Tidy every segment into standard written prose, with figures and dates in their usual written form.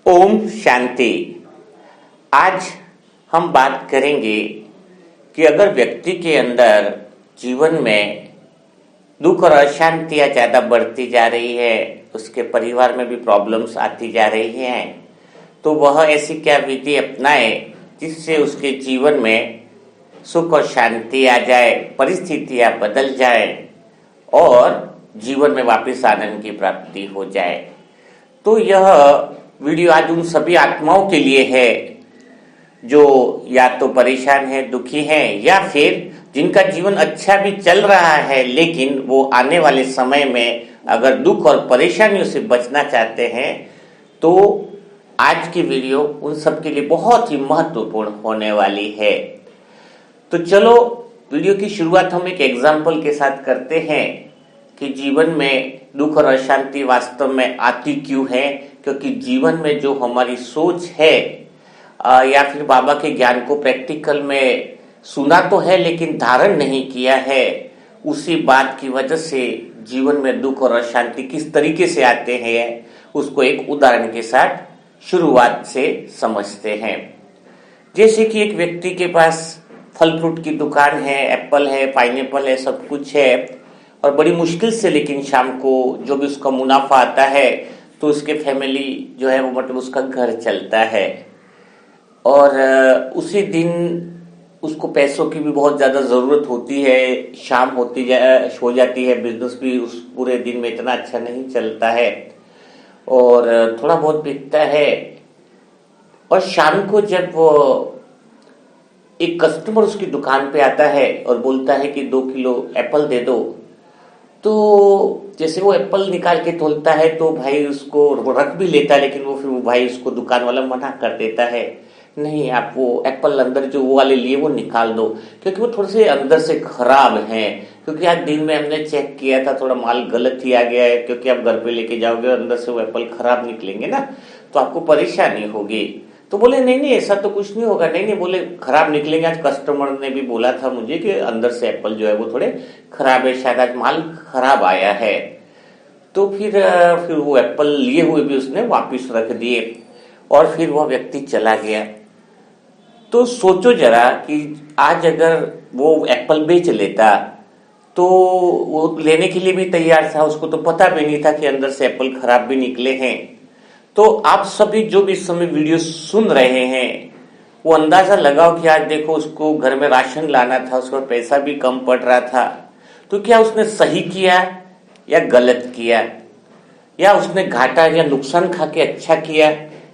ओम शांति। आज हम बात करेंगे कि अगर व्यक्ति के अंदर जीवन में दुख और अशांतियां ज़्यादा बढ़ती जा रही है, उसके परिवार में भी प्रॉब्लम्स आती जा रही हैं, तो वह ऐसी क्या विधि अपनाए जिससे उसके जीवन में सुख और शांति आ जाए, परिस्थितियां बदल जाए और जीवन में वापस आनंद की प्राप्ति हो जाए। तो यह वीडियो आज उन सभी आत्माओं के लिए है जो या तो परेशान है, दुखी है, या फिर जिनका जीवन अच्छा भी चल रहा है लेकिन वो आने वाले समय में अगर दुख और परेशानियों से बचना चाहते हैं तो आज की वीडियो उन सब के लिए बहुत ही महत्वपूर्ण होने वाली है। तो चलो वीडियो की शुरुआत हम एक एग्जाम्पल के साथ करते हैं कि जीवन में दुख और अशांति वास्तव में आती क्यों है। क्योंकि जीवन में जो हमारी सोच है या फिर बाबा के ज्ञान को प्रैक्टिकल में सुना तो है लेकिन धारण नहीं किया है, उसी बात की वजह से जीवन में दुख और अशांति किस तरीके से आते हैं उसको एक उदाहरण के साथ शुरुआत से समझते हैं। जैसे कि एक व्यक्ति के पास फल फ्रूट की दुकान है, एप्पल है, पाइनएप्पल है, सब कुछ है और बड़ी मुश्किल से लेकिन शाम को जो भी उसका मुनाफा आता है तो उसके फैमिली जो है वो मतलब उसका घर चलता है। और उसी दिन उसको पैसों की भी बहुत ज़्यादा ज़रूरत होती है, शाम हो जाती है, बिजनेस भी उस पूरे दिन में इतना अच्छा नहीं चलता है और थोड़ा बहुत बिकता है। और शाम को जब वो एक कस्टमर उसकी दुकान पे आता है और बोलता है कि 2 किलो एप्पल दे दो, तो जैसे वो एप्पल निकाल के तोलता है तो भाई उसको रख भी लेता है, लेकिन वो फिर वो भाई उसको दुकान वाला मना कर देता है, नहीं आप वो एप्पल अंदर जो वो वाले लिए वो निकाल दो, क्योंकि वो थोड़े से अंदर से खराब हैं। क्योंकि आज दिन में हमने चेक किया था, थोड़ा माल गलत ही आ गया है, क्योंकि आप घर पे लेके जाओगे और अंदर से वो एप्पल खराब निकलेंगे ना तो आपको परेशानी होगी। तो बोले नहीं ऐसा तो कुछ नहीं होगा। नहीं बोले खराब निकलेंगे, आज कस्टमर ने भी बोला था मुझे कि अंदर से एप्पल जो है वो थोड़े खराब है, शायद आज माल खराब आया है। तो फिर वो एप्पल लिए हुए भी उसने वापस रख दिए और फिर वह व्यक्ति चला गया। तो सोचो जरा कि आज अगर वो एप्पल बेच लेता तो वो लेने के लिए भी तैयार था, उसको तो पता भी नहीं था कि अंदर से एप्पल खराब भी निकले हैं। तो आप सभी जो भी इस समय वीडियो सुन रहे हैं वो अंदाजा लगाओ कि आज देखो उसको घर में राशन लाना था, उसका पैसा भी कम पड़ रहा था, तो क्या उसने सही किया या गलत किया, या उसने घाटा या नुकसान खा के अच्छा किया,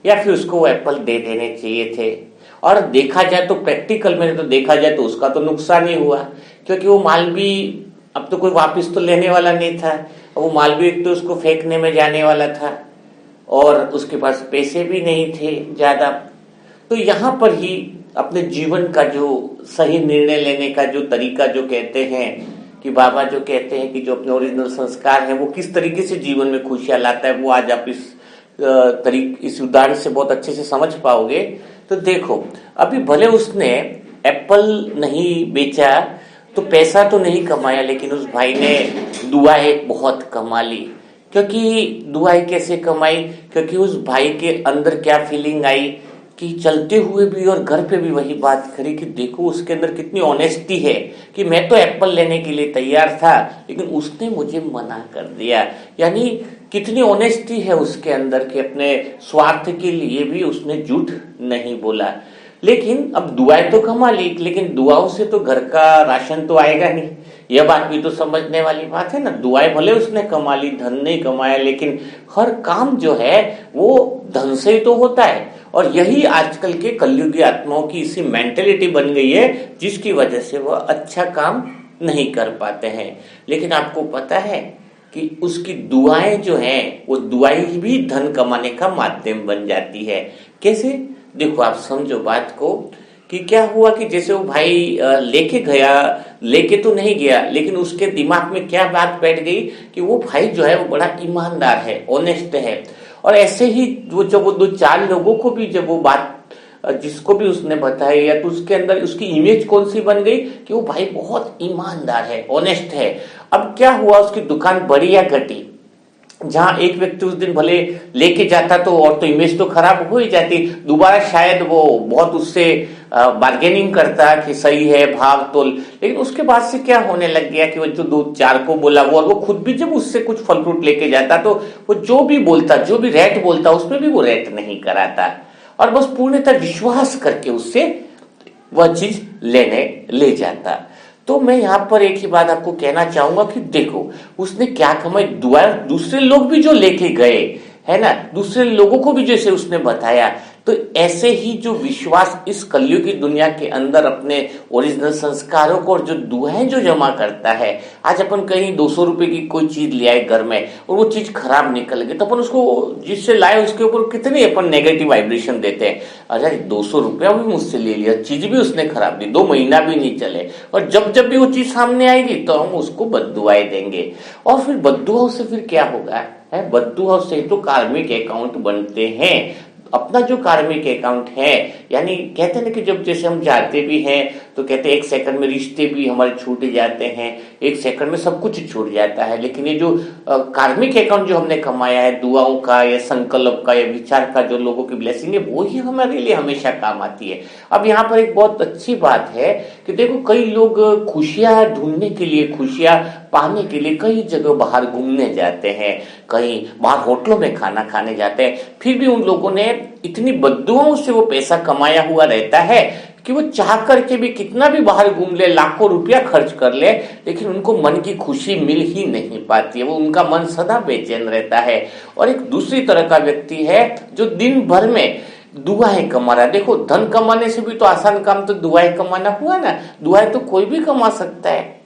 या फिर उसको वो एप्पल दे देने चाहिए थे। और देखा जाए तो प्रैक्टिकल में तो देखा जाए तो उसका तो नुकसान ही हुआ, क्योंकि वो माल भी अब तो कोई वापस तो लेने वाला नहीं था, वो माल भी एक तो उसको फेंकने में जाने वाला था और उसके पास पैसे भी नहीं थे ज्यादा। तो यहाँ पर ही अपने जीवन का जो सही निर्णय लेने का जो तरीका जो कहते हैं कि बाबा जो कहते हैं कि जो अपने ओरिजिनल संस्कार है वो किस तरीके से जीवन में खुशियां लाता है, वो आज आप इस उदाहरण से बहुत अच्छे से समझ पाओगे। तो देखो अभी भले उसने एप्पल नहीं बेचा तो पैसा तो नहीं कमाया, लेकिन उस भाई ने दुआएं बहुत कमा ली। क्योंकि दुआएं कैसे कमाई, क्योंकि उस भाई के अंदर क्या फीलिंग आई कि चलते हुए भी और घर पे भी वही बात करी कि देखो उसके अंदर कितनी ऑनेस्टी है कि मैं तो एप्पल लेने के लिए तैयार था लेकिन उसने मुझे मना कर दिया। यानी कितनी ऑनेस्टी है उसके अंदर कि अपने स्वार्थ के लिए भी उसने झूठ नहीं बोला। लेकिन अब दुआएं तो कमा ली, लेकिन दुआओं से तो घर का राशन तो आएगा नहीं, यह बात भी तो समझने वाली बात है ना। दुआएं भले उसने कमा ली, धन नहीं कमाया, लेकिन हर काम जो है वो धन से ही तो होता है। और यही आजकल के कलयुगी आत्माओं की इसी मेंटेलिटी बन गई है जिसकी वजह से वह अच्छा काम नहीं कर पाते हैं। लेकिन आपको पता है कि उसकी दुआएं जो हैं वो दुआएं भी धन कमाने का माध्यम बन जाती है। कैसे, देखो आप समझो बात को कि क्या हुआ कि जैसे वो भाई लेके गया, लेके तो नहीं गया, लेकिन उसके दिमाग में क्या बात बैठ गई कि वो भाई जो है वो बड़ा ईमानदार है, ऑनेस्ट है। और ऐसे ही वो जब वो 2-4 लोगों को भी जब वो बात जिसको भी उसने बताई या तो उसके अंदर उसकी इमेज कौन सी बन गई कि वो भाई बहुत ईमानदार है, ऑनेस्ट है। अब क्या हुआ, उसकी दुकान बढ़ी या घटी, जहां एक व्यक्ति उस दिन भले लेके जाता तो और तो इमेज तो खराब हो ही जाती, दोबारा शायद वो बहुत उससे बार्गेनिंग करता कि सही है भाव तोल, लेकिन उसके बाद से क्या होने लग गया कि वो जो दो चार को बोला वो, और वो खुद भी जब उससे कुछ फल फ्रूट लेके जाता तो वो जो भी बोलता, जो भी रेट बोलता उसमें भी वो रेट नहीं कराता, और बस पूर्णतः विश्वास करके उससे वह चीज लेने ले जाता। तो मैं यहां पर एक ही बात आपको कहना चाहूंगा कि देखो उसने क्या कमाई, दुआ दूसरे लोग भी जो लेके गए है ना, दूसरे लोगों को भी जैसे उसने बताया, तो ऐसे ही जो विश्वास इस कलयुग की दुनिया के अंदर अपने ओरिजिनल संस्कारों को और जो दुआएं जो जमा करता है, आज अपन कहीं 200 रुपए की कोई चीज ले आए घर में और वो चीज खराब निकल गई, तो अपन उसको जिससे लाए उसके ऊपर कितनी अपन नेगेटिव वाइब्रेशन देते हैं, अरे 200 रुपया भी मुझसे ले लिया, चीज भी उसने खराब दी, 2 महीना भी नहीं चले, और जब जब भी वो चीज सामने आएगी तो हम उसको बद्दुआएं देंगे, और फिर बद्दुआओं से फिर क्या होगा है, बद्दुआओं से तो कार्मिक अकाउंट बनते हैं। अपना जो कार्मिक अकाउंट है, यानी कहते हैं ना कि जब जैसे हम जाते भी हैं तो कहते हैं 1 सेकंड में रिश्ते भी हमारे छूट जाते हैं, 1 सेकंड में सब कुछ छूट जाता है, लेकिन ये जो कार्मिक अकाउंट जो हमने कमाया है दुआओं का या संकल्प का या विचार का, जो लोगों की ब्लेसिंग है, वो ही हमारे लिए हमेशा काम आती है। अब यहाँ पर एक बहुत अच्छी बात है कि देखो कई लोग खुशियां ढूंढने के लिए, खुशियां पाने के लिए कई जगह बाहर घूमने जाते हैं, कहीं बाहर होटलों में खाना खाने जाते हैं, फिर भी उन लोगों ने इतनी बद्दुआओं से वो पैसा कमाया हुआ रहता है कि वो चाह करके भी कितना भी बाहर घूम ले, लाखों रुपया खर्च कर ले, लेकिन उनको मन की खुशी मिल ही नहीं पाती है, वो उनका मन सदा बेचैन रहता है। और एक दूसरी तरह का व्यक्ति है जो दिन भर में दुआएं कमा रहा है। देखो धन कमाने से भी तो आसान काम तो दुआएं कमाना हुआ ना, दुआएं तो कोई भी कमा सकता है,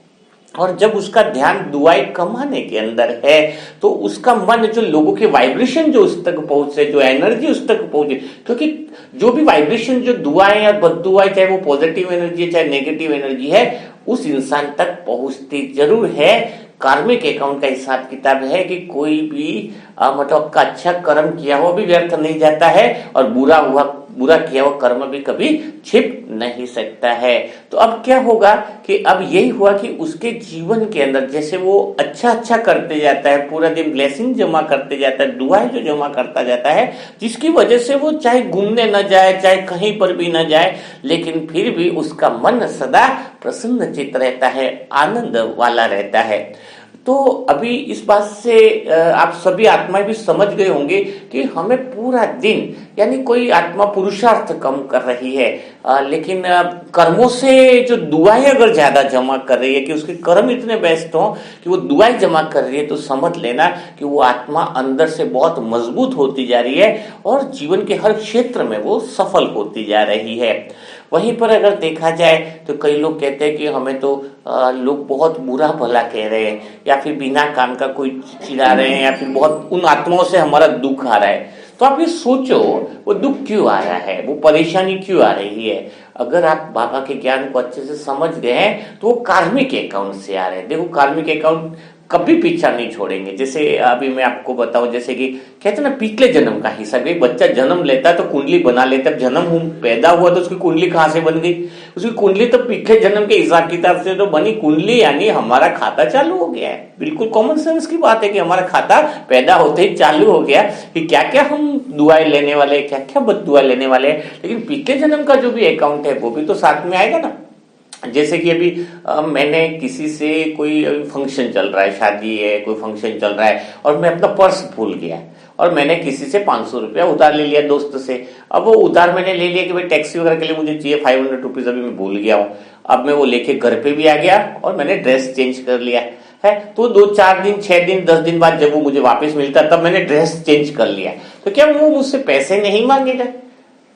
और जब उसका ध्यान दुआएं कमाने के अंदर है तो उसका मन जो लोगों के वाइब्रेशन जो उस तक पहुंचे, जो एनर्जी उस तक पहुंचे, क्योंकि जो भी वाइब्रेशन जो दुआएं या बद्दुआएं, चाहे वो पॉजिटिव एनर्जी है चाहे नेगेटिव एनर्जी है, उस इंसान तक पहुंचती जरूर है। कार्मिक अकाउंट का हिसाब किताब है कि कोई भी मतलब का अच्छा कर्म किया हुआ भी व्यर्थ नहीं जाता है, और बुरा किया हुआ कर्म भी कभी छिप नहीं सकता है। तो अब क्या होगा कि अब यही हुआ कि उसके जीवन के अंदर जैसे वो अच्छा करते जाता है, पूरा दिन ब्लेसिंग जमा करते जाता है, दुआएं जो जमा करता जाता है, जिसकी वजह से वो चाहे घूमने न जाए, चाहे कहीं पर भी न जाए, लेकिन फिर भी उसका मन सदा प्रसन्न चित्त रहता है, आनंद वाला रहता है। तो अभी इस बात से आप सभी आत्माएं भी समझ गए होंगे कि हमें पूरा दिन, यानी कोई आत्मा पुरुषार्थ कम कर रही है, लेकिन कर्मों से जो दुआएं अगर ज्यादा जमा कर रही है, कि उसके कर्म इतने बेस्ट हो कि वो दुआएं जमा कर रही है, तो समझ लेना कि वो आत्मा अंदर से बहुत मजबूत होती जा रही है और जीवन के हर क्षेत्र में वो सफल होती जा रही है। वहीं पर अगर देखा जाए तो कई लोग कहते हैं कि हमें तो लोग बहुत बुरा भला कह रहे हैं, या फिर बिना काम का कोई चिढ़ा रहे हैं, या फिर बहुत उन आत्माओं से हमारा दुख आ रहा है। तो आप ये सोचो वो दुख क्यों आ रहा है, वो परेशानी क्यों आ रही है। अगर आप बाबा के ज्ञान को अच्छे से समझ गए हैं तो वो कार्मिक अकाउंट से आ रहे हैं। देखो कार्मिक अकाउंट कभी पीछा नहीं छोड़ेंगे। जैसे अभी मैं आपको बताऊं, जैसे कि कहते ना पिछले जन्म का हिसाब, एक बच्चा जन्म लेता है तो कुंडली बना लेता है, जन्म पैदा हुआ तो उसकी कुंडली कहां से बन गई, उसकी कुंडली तो पिछले जन्म के हिसाब किताब से तो बनी। कुंडली यानी हमारा खाता चालू हो गया है, बिल्कुल कॉमन सेंस की बात है कि हमारा खाता पैदा होते ही चालू हो गया कि क्या क्या हम दुआएं लेने वाले, क्या क्या बद्दुआ लेने वाले हैं, लेकिन पिछले जन्म का जो भी अकाउंट है वो भी तो साथ में आएगा ना। जैसे कि अभी मैंने किसी से कोई फंक्शन चल रहा है, शादी है, कोई फंक्शन चल रहा है, और मैं अपना पर्स भूल गया और मैंने किसी से 500 रुपया उधार ले लिया दोस्त से। अब वो उधार मैंने ले लिया कि भाई टैक्सी वगैरह के लिए मुझे चाहिए 500 रुपीज, अभी मैं भूल गया हूँ। अब मैं वो लेके घर पे भी आ गया और मैंने ड्रेस चेंज कर लिया है। तो 2-4 दिन 6 दिन 10 दिन बाद जब वो मुझे वापस मिलता तब मैंने ड्रेस चेंज कर लिया, तो क्या वो मुझसे पैसे नहीं मांगेगा?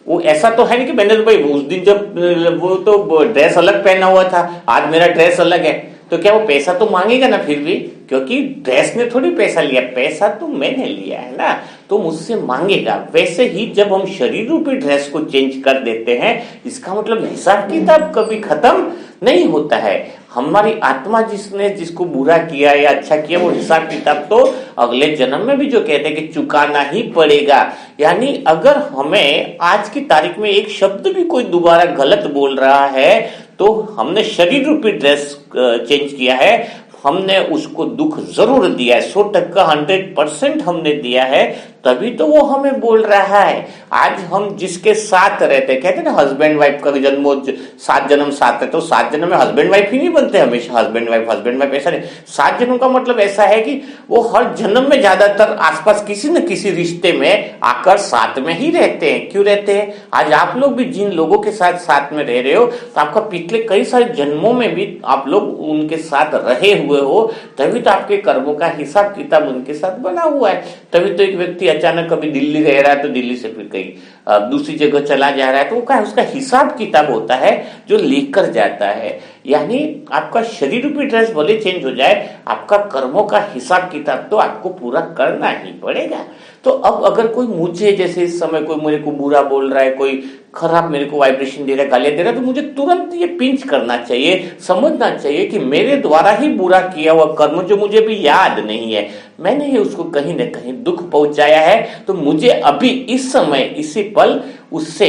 वो ऐसा तो है नहीं कि मैंने तो भाई उस दिन जब वो तो ड्रेस अलग पहना हुआ था, आज मेरा ड्रेस अलग है, तो क्या वो पैसा तो मांगेगा ना फिर भी, क्योंकि ड्रेस ने थोड़ी पैसा लिया, पैसा तो मैंने लिया है ना, तो मुझसे मांगेगा। वैसे ही जब हम शरीर रूपी ड्रेस को चेंज कर देते हैं, इसका मतलब हिसाब किताब कभी खत्म नहीं होता है। हमारी आत्मा जिसको बुरा किया या अच्छा किया, वो हिसाब किताब तो अगले जन्म में भी जो कहते हैं कि चुकाना ही पड़ेगा। यानी अगर हमें आज की तारीख में एक शब्द भी कोई दोबारा गलत बोल रहा है तो हमने शरीर रूपी ड्रेस चेंज किया है, हमने उसको दुख जरूर दिया है, 100% 100% हमने दिया है, तभी तो वो हमें बोल रहा है। आज हम जिसके साथ रहते, कहते हैं ना हस्बैंड वाइफ का जन्मो 7 जन्म साथ है, तो 7 जन्म में हस्बैंड वाइफ ही नहीं बनते हमेशा, हस्बैंड वाइफ ऐसा नहीं। 7 जन्म का मतलब ऐसा है कि वो हर जन्म में ज्यादातर आसपास किसी न किसी रिश्ते में आकर साथ में ही रहते हैं। क्यों रहते हैं? आज आप लोग भी जिन लोगों के साथ साथ में रह रहे हो, तो आपका पिछले कई सारे जन्मों में भी आप लोग उनके साथ रहे हुए हो, तभी तो आपके कर्मों का हिसाब किताब उनके साथ बना हुआ है। तभी तो एक व्यक्ति अचानक कभी दिल्ली रह रहा है तो दिल्ली से फिर कहीं दूसरी जगह चला जा रहा है, तो वो क्या उसका हिसाब किताब होता है जो लेकर जाता है। यानी आपका शरीर रूपी ड्रेस भले चेंज हो जाए, आपका कर्मों का हिसाब किताब तो आपको पूरा करना ही पड़ेगा। तो अब अगर कोई मुझे जैसे इस समय कोई मेरे को बुरा बोल रहा है, कोई खराब मेरे को वाइब्रेशन दे रहा है, गालियां दे रहा है, तो मुझे तुरंत ये पिंच करना चाहिए, समझना चाहिए कि मेरे द्वारा ही बुरा किया हुआ कर्म जो मुझे भी याद नहीं है, मैंने ही उसको कहीं ना कहीं दुख पहुंचाया है, तो मुझे अभी इस समय इसी पल उससे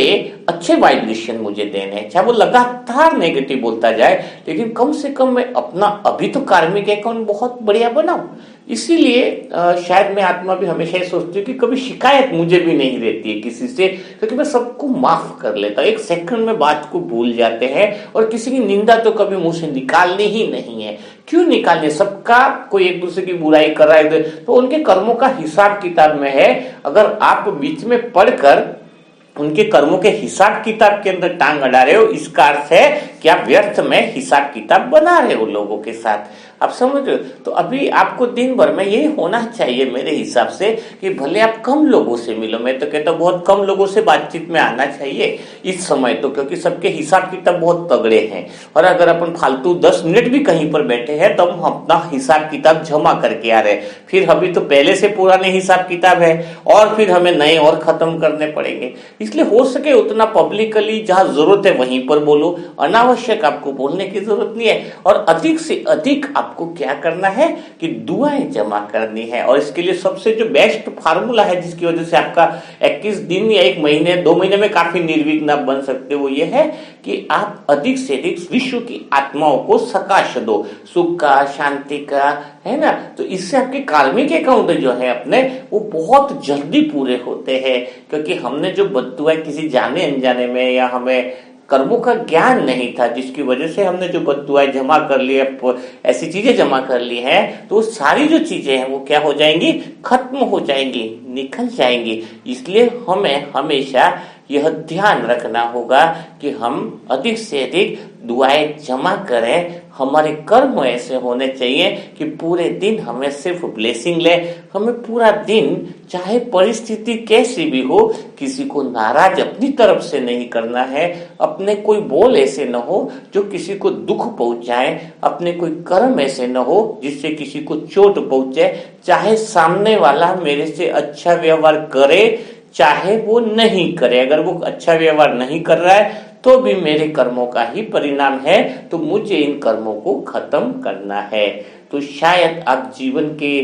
अच्छे वाइब्रेशन मुझे देने हैं। चाहे वो लगातार नेगेटिव बोलता जाए, लेकिन कम से कम मैं अपना अभी तो कार्मिक अकाउंट बहुत बढ़िया बनाऊं। इसीलिए शायद मैं आत्मा भी हमेशा ये सोचती हूँ कि कभी शिकायत मुझे भी नहीं रहती है किसी से, क्योंकि मैं सबको माफ कर लेता हूँ, 1 सेकंड में बात को भूल जाते हैं। और किसी की निंदा तो कभी मुंह से निकालनी ही नहीं है। क्यों निकालने? सबका कोई एक दूसरे की बुराई कर रहा है तो उनके कर्मों का हिसाब किताब में है। अगर आप बीच में पढ़कर उनके कर्मों के हिसाब किताब के अंदर टांग अड़ा रहे हो, इसका अर्थ है कि आप व्यर्थ में हिसाब किताब बना रहे हो लोगों के साथ। आप समझ रहे हो? तो अभी आपको दिन भर में यही होना चाहिए मेरे हिसाब से कि भले आप कम लोगों से मिलो, मैं तो कहता हूँ बहुत कम लोगों से बातचीत में आना चाहिए इस समय तो, क्योंकि सबके हिसाब किताब बहुत तगड़े हैं। और अगर अपन फालतू 10 मिनट भी कहीं पर बैठे हैं तो हम अपना हिसाब किताब जमा करके आ रहे हैं, फिर अभी तो पहले से पुराने हिसाब किताब है और फिर हमें नए और खत्म करने पड़ेंगे। इसलिए हो सके उतना पब्लिकली जहां जरूरत है वहीं पर बोलो, अनावश्यक आपको बोलने की जरूरत नहीं है। और अधिक से अधिक आपको क्या करना है कि दुआएं जमा करनी है। और इसके लिए सबसे जो बेस्ट फार्मूला है जिसकी वजह से आपका 21 दिन या 1 महीने 2 महीने में काफी निर्विघ्न आप बन सकते हो, वो ये है कि आप अधिक से अधिक विश्व की आत्माओं को सकाश दो, सुख का, शांति का, है ना। तो इससे आपके कार्मिक अकाउंट जो है अपने वो बहुत जल्दी पूरे होते हैं, क्योंकि हमने जो बद्दुआएं किसी जाने अनजाने में या हमें कर्मों का ज्ञान नहीं था, जिसकी वजह से हमने जो बद्दुआएं जमा कर ली, ऐसी चीजें जमा कर ली हैं, तो सारी जो चीजें हैं वो क्या हो जाएंगी? खत्म हो जाएंगी, निकल जाएंगी। इसलिए हमें हमेशा यह ध्यान रखना होगा कि हम अधिक से अधिक दुआएं जमा करें। हमारे कर्म ऐसे होने चाहिए कि पूरे दिन हमें सिर्फ ब्लेसिंग ले। हमें पूरा दिन चाहे परिस्थिति कैसी भी हो, किसी को नाराज अपनी तरफ से नहीं करना है। अपने कोई बोल ऐसे न हो जो किसी को दुख पहुंचाए, अपने कोई कर्म ऐसे न हो जिससे किसी को चोट पहुंचे। चाहे सामने वाला मेरे से अच्छा व्यवहार करे, चाहे वो नहीं करे, अगर वो अच्छा व्यवहार नहीं कर रहा है तो भी मेरे कर्मों का ही परिणाम है, तो मुझे इन कर्मों को खत्म करना है। तो शायद आप जीवन के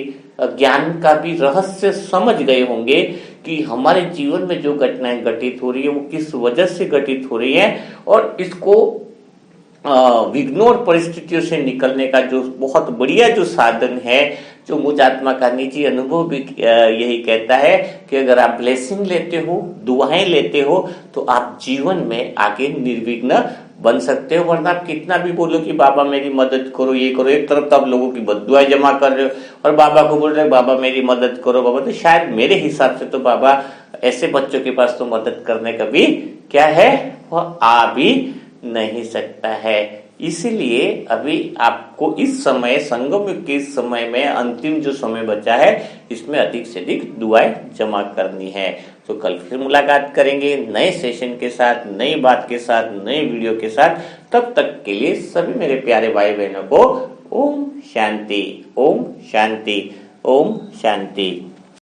ज्ञान का भी रहस्य समझ गए होंगे कि हमारे जीवन में जो घटनाएं घटित हो रही है वो किस वजह से घटित हो रही है, और इसको विघ्नों और परिस्थितियों से निकलने का जो बहुत बढ़िया जो साधन है, जो मुझ आत्मा का निजी अनुभव भी यही कहता है कि अगर आप ब्लेसिंग लेते हो, दुआएं लेते हो, तो आप जीवन में आगे निर्विघ्न बन सकते हो। वरना आप कितना भी बोलो कि बाबा मेरी मदद करो, ये करो, एक तरफ तो आप लोगों की बद्दुआएं जमा कर रहे हो और बाबा को बोल रहे हो बाबा मेरी मदद करो बाबा, तो शायद मेरे हिसाब से तो बाबा ऐसे बच्चों के पास तो मदद करने का भी क्या है, वह आ भी नहीं सकता है। इसीलिए अभी आपको इस समय संगम युग के इस समय में अंतिम जो समय बचा है, इसमें अधिक से अधिक दुआएं जमा करनी है। तो कल फिर मुलाकात करेंगे नए सेशन के साथ, नई बात के साथ, नए वीडियो के साथ। तब तक के लिए सभी मेरे प्यारे भाई बहनों को ओम शांति, ओम शांति, ओम शांति।